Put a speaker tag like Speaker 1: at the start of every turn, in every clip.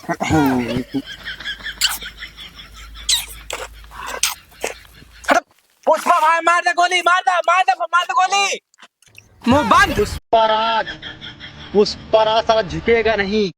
Speaker 1: पुष्पा भाई मार दे गोली, मार दे गोली। मुंह बंद।
Speaker 2: पुष्पराज साला झुकेगा नहीं।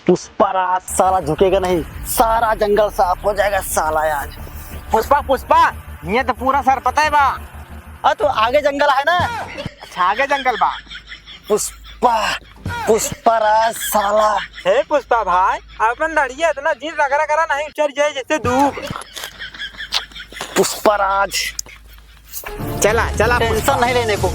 Speaker 2: पुष्पराज साला झुकेगा नहीं, सारा जंगल साफ हो जाएगा साला आज।
Speaker 1: पुष्पा ये तो पूरा सर पता है बा।
Speaker 2: तो आगे जंगल है ना।
Speaker 1: अच्छा आगे जंगल बा।
Speaker 2: पुष्पराज साला।
Speaker 1: हे पुष्पा भाई अपन लड़िए इतना जीत रगड़ा करा नहीं चढ़ जाए जैसे धूप।
Speaker 2: पुष्पराज
Speaker 1: चला
Speaker 2: टेंशन नहीं लेने को।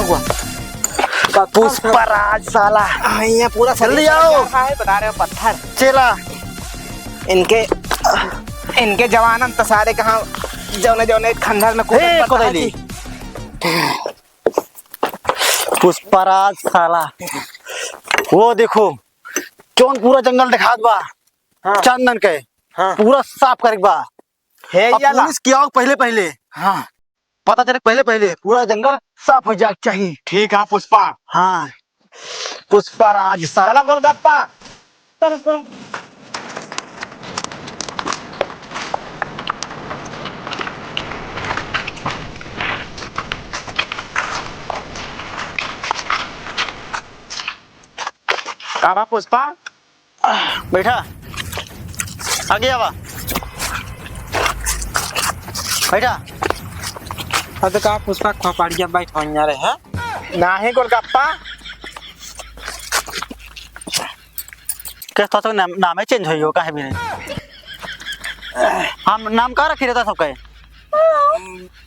Speaker 2: हुआ पुष्पराज साला
Speaker 1: यहाँ पूरा
Speaker 2: जल्दी आओ।
Speaker 1: बता रहे हो पत्थर
Speaker 2: चला
Speaker 1: इनके जवानन तो सारे कहाँ जौने खंडर में
Speaker 2: कोदली। पुष्पराज साला वो देखो चौन पूरा जंगल दिखा बा।
Speaker 1: हाँ।
Speaker 2: चंदन के
Speaker 1: हाँ।
Speaker 2: पूरा साफ करे बा।
Speaker 1: हे
Speaker 2: अब पुलिस किया पहले
Speaker 1: हाँ
Speaker 2: पता चले पहले पूरा जंगल साफ हो जाए चाहिए।
Speaker 1: ठीक है पुष्पा।
Speaker 2: हाँ पुष्पराज साला
Speaker 1: गोलगप्पा काबा पुष्पा
Speaker 2: बैठा आगे आवा बैठा।
Speaker 1: अब का पुष्पा खोपड़िया बैठ होने रहे हैं ना है गोलगप्पा।
Speaker 2: कैसा तो नाम है चेंज हो का है मेरे। हम नाम का रखी रहता सबका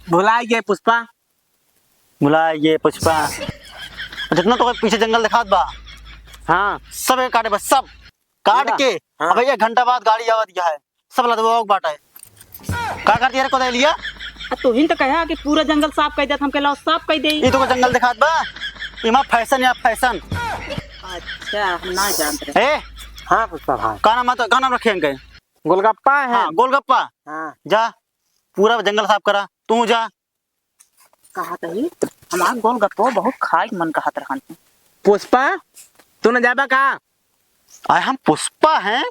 Speaker 1: भुलाई गए पुष्पा।
Speaker 2: बुलाइए पुष्पा। जितना तो पीछे जंगल दिखात बा।
Speaker 1: हाँ
Speaker 2: सब एक काटे बस सब काट के।
Speaker 1: हाँ।
Speaker 2: अब 1 घंटा बाद गाड़ी आवा दिया है सब लदवा बाटा है का कर दिया को दे लिया।
Speaker 3: तो हिन तो कहा कि पूरा जंगल साफ कर देता हम कहला साफ कर दे।
Speaker 2: ये तो जंगल दिखात बा इमा फैशन या फैशन।
Speaker 3: अच्छा हम ना जानते रहे।
Speaker 2: ए
Speaker 1: हाँ पुष्पा भाई
Speaker 2: का नाम रखे इनके।
Speaker 1: गोलगप्पा है।
Speaker 2: हाँ गोलगप्पा।
Speaker 1: हाँ
Speaker 2: जा पूरा जंगल साफ करा तू जा।
Speaker 3: कहा तही हमार गोलगप्पा बहुत खाए मन कहत रहन।
Speaker 1: पुष्पा तू न जाबा का।
Speaker 2: आए हम पुष्पा हैं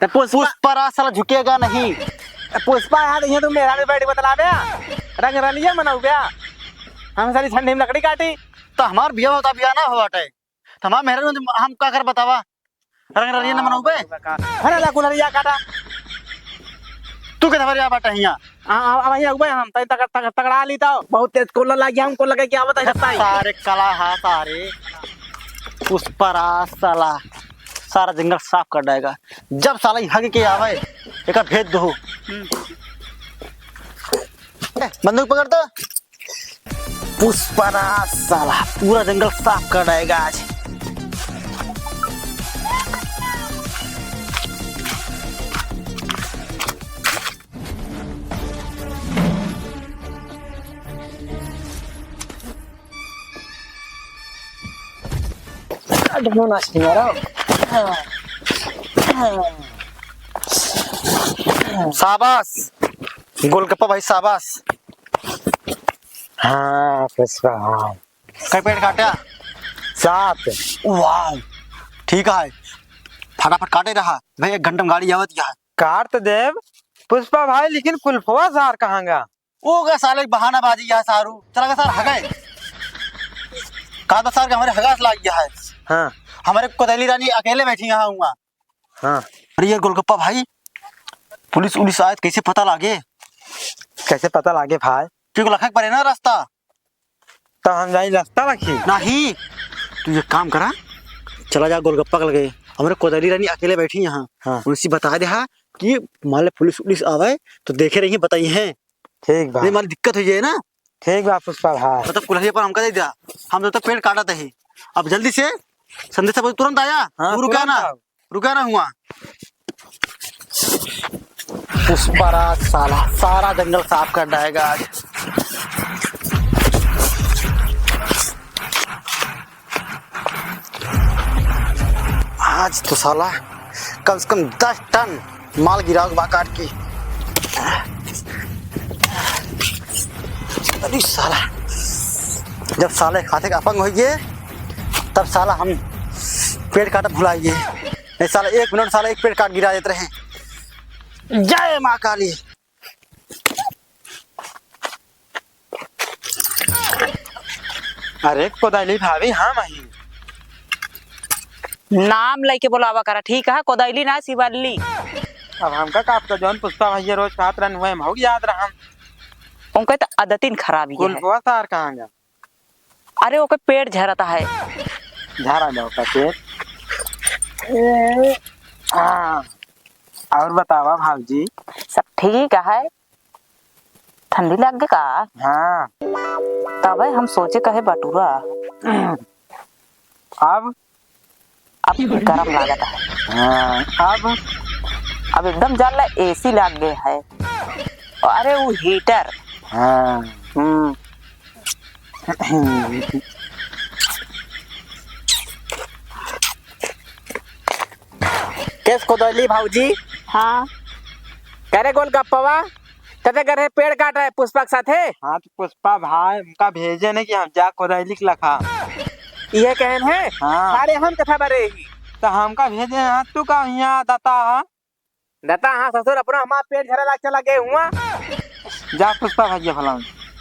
Speaker 1: तो
Speaker 2: पुष्पराज साला झुकेगा नहीं।
Speaker 1: पुष्पा यार यहाँ तू मेरा बैठ बतला बे रंग रलिया मनाऊ बे। हम सारी ठंडी में लकड़ी काटी
Speaker 2: तो हमार बिया होता बिया ना हो बाटे हमार मेहर हम का कर बतावा रंग रलिया न मनाऊ बे।
Speaker 1: अरे ला कुलरिया काटा
Speaker 2: तू के धवरिया बाटे हिया।
Speaker 1: अब यहाँ उबे हम तई तगड़ा ली तो बहुत तेज कोला लगी हमको लगे कि आवत है
Speaker 2: सारे कला हा सारे पुष्पराज साला सारा जंगल साफ कर देगा जब साला हग के आवे एक भेज दो। बंदूक पकड़ तो। पुष्पराज साला पूरा जंगल साफ कर देगा आज। शाबाश गोलगप्पा भाई शाबाश।
Speaker 1: हाँ पुष्पा हाँ
Speaker 2: कई पेड़ काटा
Speaker 1: 7।
Speaker 2: वाह ठीक है फटाफट काटे रहा भाई 1 घंटा में गाड़ी आवत है।
Speaker 1: काट तो देव पुष्पा भाई लेकिन कुल्फवा सार कहाँगा।
Speaker 2: वो गए साले बहानाबाजी यहाँ सारू चला गया सर हगाए कहा था सर कि हमारे हगास लाग गया है।
Speaker 1: हाँ
Speaker 2: हमारे कोदैली रानी अकेले बैठी यहाँ हुआ।
Speaker 1: हाँ
Speaker 2: अरे यार गोलगप्पा भाई पुलिस उलिस आए कैसे पता लागे?
Speaker 1: कैसे पता लागे भाई?
Speaker 2: क्योंकि लखक पड़े ना रास्ता।
Speaker 1: तो हम जाई रास्ता रखी
Speaker 2: नहीं तू ये काम करा चला जा गोलगप्पा कर लगे हमारे कोदैली रानी अकेले बैठी यहाँ।
Speaker 1: हाँ
Speaker 2: उनसे बता दे कि मान ले पुलिस उलिस आवे तो देखे रही बताइए हैं
Speaker 1: ठीक बा
Speaker 2: नहीं मारी दिक्कत हो जाए ना।
Speaker 1: ठीक बा पुष्पा भाई।
Speaker 2: मतलब कुल्हड़िया पर हमका दे दिया हम जब तक पेड़ काटा थे अब जल्दी से संदेश से तुरंत आया।
Speaker 1: हाँ,
Speaker 2: तू रुका
Speaker 1: तुरंत
Speaker 2: ना
Speaker 1: आओ।
Speaker 2: रुका ना हुआ।
Speaker 1: पुष्पराज साला
Speaker 2: सारा जंगल साफ कर डालेगा आज। आज तो साला कम से कम 10 टन माल गिरा होगा काट के। अरे साला जब साले खाते का अपंग होइए तब साला हम पेड़ काटा भुलाइए। ये साला 1 मिनट साला एक पेड़ काट गिरा देते रहे। जय माँ काली।
Speaker 1: अरे कोदाली भाभी हाँ मही
Speaker 3: नाम लेके बुलावा करा ठीक है कोदैली ना शिवाली।
Speaker 1: अब हमका का आपका जौन पुष्पा भैया रोज खात रहन हुए हम याद रहा
Speaker 3: उनका तो आदतिन खराबी है।
Speaker 1: गुलबुआ सार कहाँ गया?
Speaker 3: अरे ओके पेट झरता है।
Speaker 1: झारा जाओ का पेट। हाँ और बतावा भाजी।
Speaker 3: सब ठीक है। ठंडी लग गई का?
Speaker 1: हाँ
Speaker 3: तब हम सोचे कहे बटूरा
Speaker 1: अब
Speaker 3: गरम लागत है।
Speaker 1: हाँ
Speaker 3: अब एकदम जल एसी लग गए है। अरे वो हीटर।
Speaker 1: हाँ कैस कोदली भाजी।
Speaker 3: हाँ
Speaker 1: करे गोलगप्पा तते करे पेड़ काट रहे पुष्पा के साथे। हाँ तो पुष्पा भाई उनका भेजे ने कि हम जा कोदली के लखा ये कहन है। हाँ अरे हम कथा बरे ही तो हमका भेजे हैं तू का यहाँ दाता हाँ ससुर अपना हमारा पेट झरा लाग चला गए हुआ। जा पुष्पा भैया भला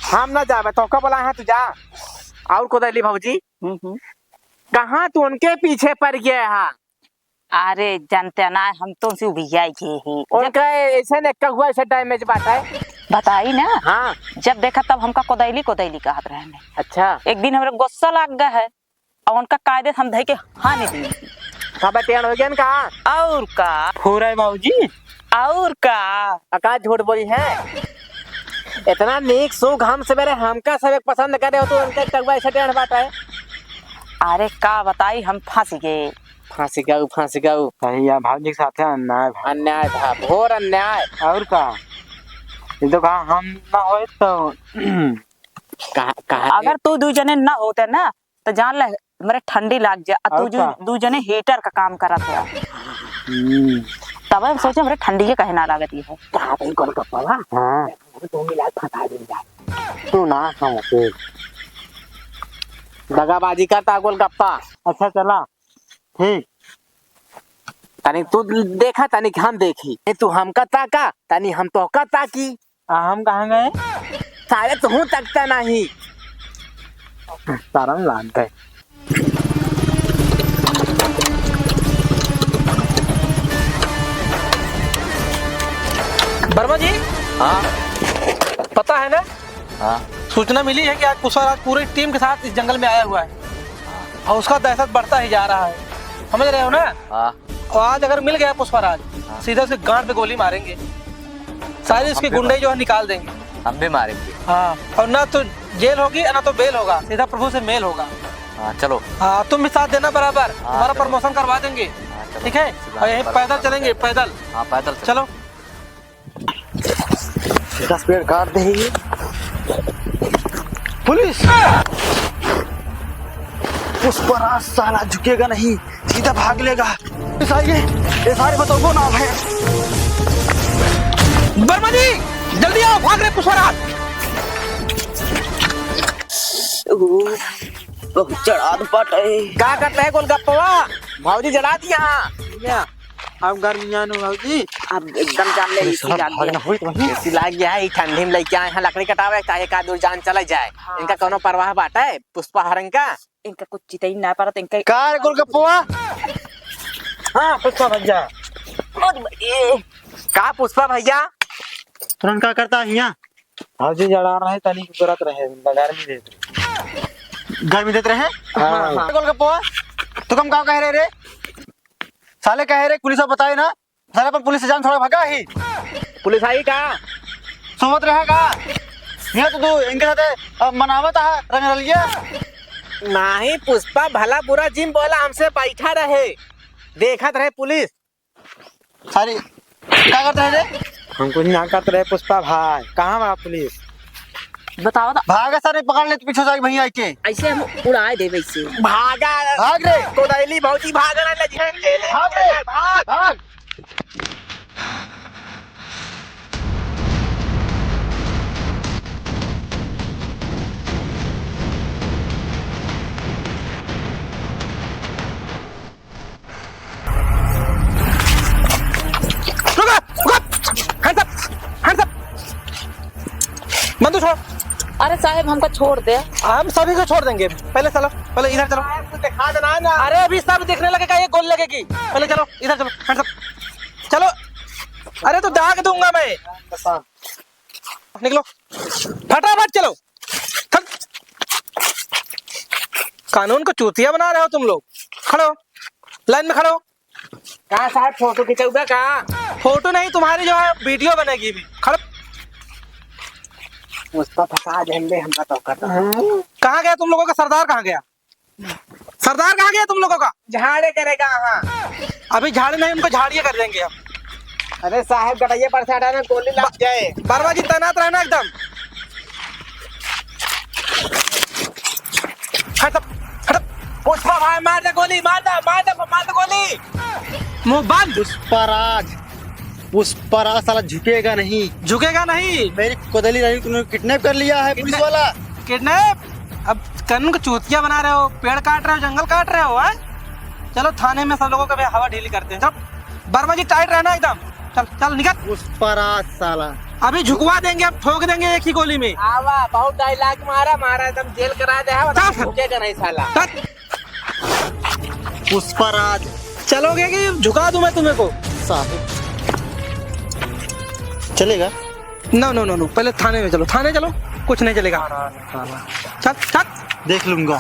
Speaker 1: हम ना जावे तो का बोला है तू जा। और कोदली भाजी कहाँ तू उनके पीछे पड़ गया है?
Speaker 3: अरे जानते ना हम तो उनसे भैया के ही
Speaker 1: उनका ऐसे ने का हुआ ऐसे डैमेज बात है
Speaker 3: बताई ना।
Speaker 1: हाँ
Speaker 3: जब देखा तब हमका कोदैली कोदैली कहत रहे हैं।
Speaker 1: अच्छा
Speaker 3: एक दिन हमारे गुस्सा लग गया है और उनका कायदे हम धई के हाँ नहीं दी।
Speaker 1: सब टेन हो गया का
Speaker 3: और का
Speaker 1: फूरा बाबूजी
Speaker 3: और का
Speaker 1: आकाश झूठ बोली है। इतना नीक सुख हम सवेरे हमका सब पसंद करे हो तो उनके टगवा ऐसे टेन बात है।
Speaker 3: अरे का बताई हम फंस गए।
Speaker 1: फांसी गाऊ भैया भाजी के साथ अन्याय था घोर अन्याय। और का ये तो कहा हम ना होए तो
Speaker 3: अगर तू दू जने ना होते ना तो जान ले मेरे ठंडी लाग जा। तू दू जने हीटर का काम करा था तब हम सोचे मेरे ठंडी के कहे ना लागत है।
Speaker 1: कहा भाई गोलगप्पा हां तू मिला फटा दे जा तू ना हम से दगाबाजी करता गोलगप्पा। अच्छा चला ठीक तनी तू देखा तनी हम देखी तू हमका ताका तनी हम तो का ताकी। हम कहाँ गए शायद हूँ तकता नहीं तारम लानते।
Speaker 4: वर्मा जी
Speaker 2: हाँ
Speaker 4: पता है ना
Speaker 2: हाँ
Speaker 4: सूचना मिली है कि आज पुष्पराज पूरी टीम के साथ इस जंगल में आया हुआ है और उसका दहशत बढ़ता ही जा रहा है समझ रहे हो ना।
Speaker 2: हाँ
Speaker 4: और आज अगर मिल गया पुष्पराज सीधा उसके गांड पे गोली मारेंगे सारे उसके गुंडे जो है निकाल देंगे।
Speaker 2: हम भी मारेंगे।
Speaker 4: हाँ और ना तो जेल होगी ना तो बेल होगा सीधा प्रभु से मेल होगा।
Speaker 2: हाँ चलो
Speaker 4: हाँ तुम भी साथ देना बराबर तुम्हारा प्रमोशन करवा देंगे ठीक है। और यही पैदल चलेंगे पैदल।
Speaker 2: हाँ पैदल
Speaker 4: चलो
Speaker 2: 10 पेड़ काट देंगे। पुलिस पुष्पराज साला झुकेगा नहीं सीधा भाग लेगा। ये सारे बताओ नाम है।
Speaker 4: वर्मा जी जल्दी आओ भाग रहे पुष्पराज।
Speaker 3: बहुत चढ़ा पट
Speaker 1: क्या करते है गोलगप्पा भाजी जला दिया हम गर्मियां भाजी
Speaker 3: अब एकदम जान ले इसी लाग
Speaker 2: भागना हुई तो वहीं।
Speaker 1: ऐसी लाग गया है ई ठंडी में लेके आए हैं लकड़ी कटावे चाहे का दूर जान चला जाए।
Speaker 3: हाँ।
Speaker 1: इनका कोनो परवाह बाटा है पुष्पा हरंग का।
Speaker 3: इनका कुछ चिता ही ना पड़ा तो इनका
Speaker 2: कार गोलगप्पा।
Speaker 4: हाँ पुष्पा भैया।
Speaker 1: का पुष्पा भैया
Speaker 2: तुरंत क्या करता है यहाँ?
Speaker 4: हाँ जी जड़ा रहे तनी गुजरत रहे घर में देते।
Speaker 2: गर्मी देते रहे।
Speaker 4: हाँ।
Speaker 2: गोलगप्पा तो कम क्या कह रहे रे? साले कह रहे पुलिस को बताए ना, साले पर पुलिस से जान थोड़ा भगा ही
Speaker 1: पुलिस आई का
Speaker 2: सोवत रहेगा। यहाँ तो तू इनके साथ मनावत है रंग रलिया।
Speaker 1: नहीं पुष्पा भला बुरा जिम बोला हमसे बैठा रहे देखत रहे पुलिस।
Speaker 2: सारी क्या करते हैं रे?
Speaker 4: हमको नहीं करते रहे पुष्पा भाई कहाँ बा पुलिस?
Speaker 3: बताओ तो
Speaker 2: भागा सारे पकड़ ले पीछे जाके भैया के
Speaker 3: ऐसे हम उड़ाए दे वैसे।
Speaker 1: भागा
Speaker 2: भाग रे
Speaker 1: कोदैली भौजी भागना लगी
Speaker 2: भाग रे भाग।
Speaker 4: बंदूक छोड़।
Speaker 3: अरे साहब हमको छोड़ दे।
Speaker 4: हम सभी को छोड़ देंगे। पहले चलो पहले इधर चलो।
Speaker 1: दिखा देना ना।
Speaker 4: अरे अभी सब देखने लगेगा ये गोल लगेगी। पहले चलो इधर चलो हैंड्स अप चलो। अरे तो दाग दूंगा मैं। निकलो फटाफट चलो। चल। कानून को चूतिया बना रहे हो तुम लोग। खड़ो लाइन में खड़ो।
Speaker 1: कहा साहब फोटो खिंचौगा का
Speaker 4: फोटो नहीं तुम्हारी जो है वीडियो बनेगी भी। खड़ो।
Speaker 1: पुष्पा फंसा देंगे हमका तो करता
Speaker 4: कहाँ गया तुम लोगों का सरदार? कहाँ गया सरदार? कहाँ गया तुम लोगों का?
Speaker 1: झाड़े करेगा हाँ।
Speaker 4: अभी झाड़े नहीं उनको झाड़िए कर देंगे हम।
Speaker 1: अरे साहब गटाइए पर से हटाना गोली लग जाए।
Speaker 4: बारबाजी तैनात रहना एकदम। हट हट।
Speaker 1: पुष्पा भाई मार दे गोली मार दे गोली।
Speaker 4: मुंह बंद।
Speaker 2: पुष्पराज साला झुकेगा नहीं।
Speaker 4: झुकेगा नहीं।
Speaker 2: मेरी कोदली रानी को किडनैप कर लिया है पुलिस वाला।
Speaker 4: किडनैप? अब कानून को चूतिया बना रहे हो, पेड़ काट रहे हो, जंगल काट रहे हो। चलो थाने में सब लोगों का भी हवा ढीली करते हैं। चल बारबाजी टाइट रहना एकदम। चल चल निकल।
Speaker 2: पुष्पराज साला
Speaker 4: अभी झुकवा देंगे, अब ठोक देंगे एक ही गोली में।
Speaker 1: आवा बहुत डायलॉग मारा एकदम जेल करा दे है झुकेगा नहीं साला।
Speaker 2: पुष्पराज
Speaker 4: चलोगे कि झुका दूं मैं तुम्हें को?
Speaker 2: साहब चलेगा?
Speaker 4: नो नो नो नो पहले थाने में चलो। थाने चलो कुछ नहीं चलेगा। चल चल
Speaker 2: देख लूंगा।